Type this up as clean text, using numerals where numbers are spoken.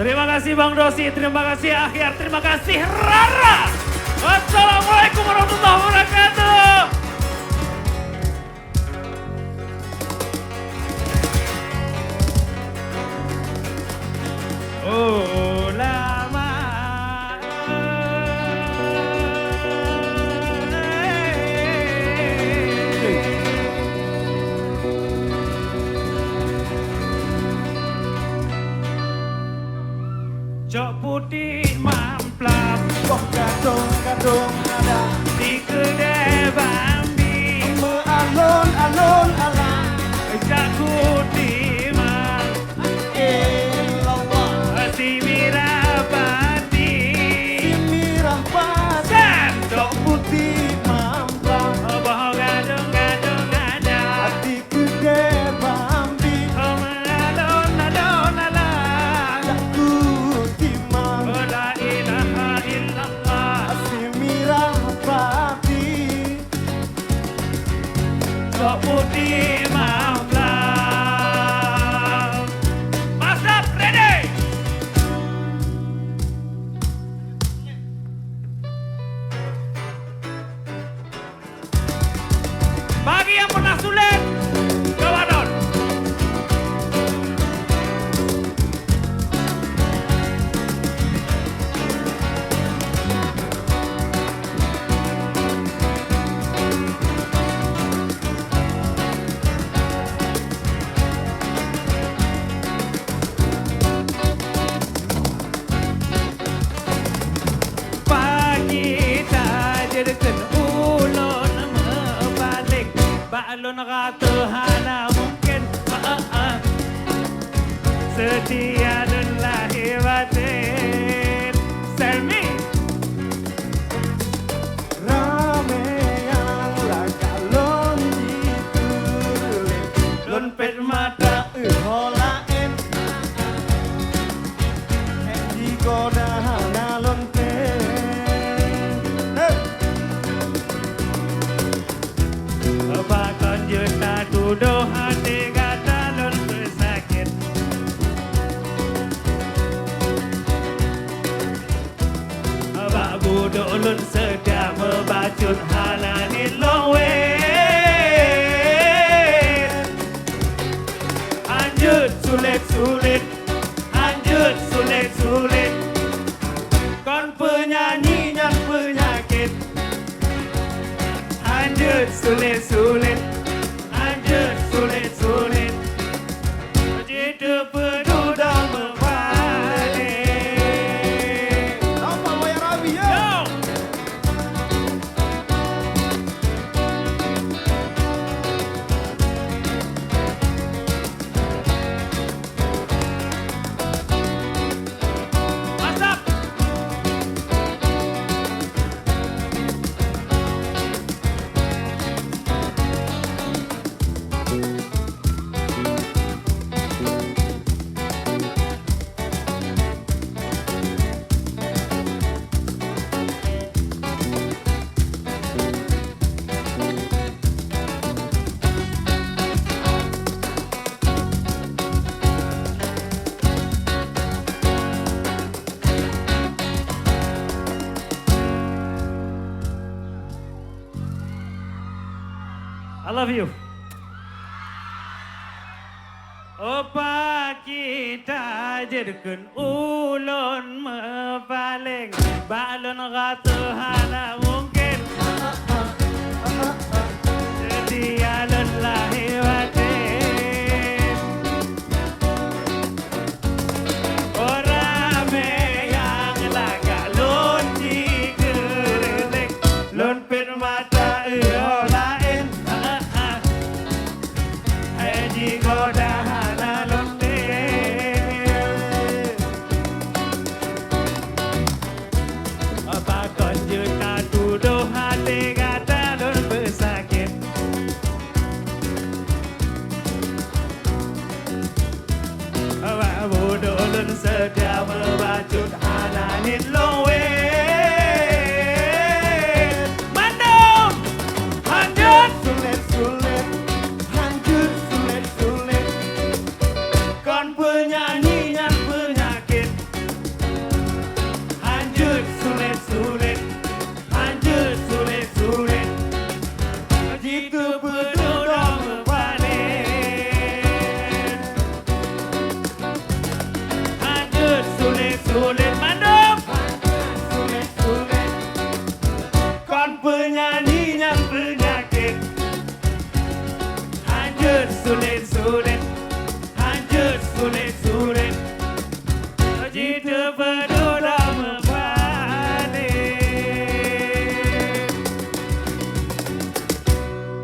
Terima kasih Bang Dosi, terima kasih Akhir, terima kasih Rara. Assalamualaikum warahmatullahi wabarakatuh. Oh lama. Cok putih mamplam, Kok gadung-gadung ada di kedai Bambi. alon-alon ala Cak putih mamplam, illallah si Mirabadi. Mirah pati San, Cok putih mamplang oh gadung-gadung ada. Hati kude Bambi Oh alon alon alon. Tak kutimang Oh la ilaha illallah. Si mirah pati Cok putih mamplam. Masap, ready? Bagi yang pernah sulit, ke Wadon. Pagi tajirkan ulun membalik, balon kata hana mungkin setia dan lahir batin. Selmi, Rame yang lagalon ditulis lompet mata Holain di koda nalon bakon juta tuduh hati kata lon bersakit. Abak buduk lon sedang membacut halanin longwet. Anjut sulit-sulit, anjut sulit-sulit. Kon penyanyi yang penyakit. Anjut sulit-sulit, anjut sulit-sulit. Jitu pedudang membalik. Apa waya rabi ya? Yo! Masap! I love you. Opa kita jadikan ulun mepaling, balon kata hana mungkin setia lon lahir batin. Orang yang laga lon dikerelik, lon pit mata lain. Haji goda hana lonte. Bakon juta tuduh hati kata lon bersakit. Awak bodoh lon sedia membacut hananin longwet. Mandum, lanjut. Sulit-sulit Hancur sulit-sulit Kon penyanyi yang penyakit. Begitu penuh dan berpaling. Hancur sulit-sulit mandop. Sulit-sulit. Kon penyanyi yang penyakit. Hancur sulit-sulit. Hancur sulit-sulit. Begitu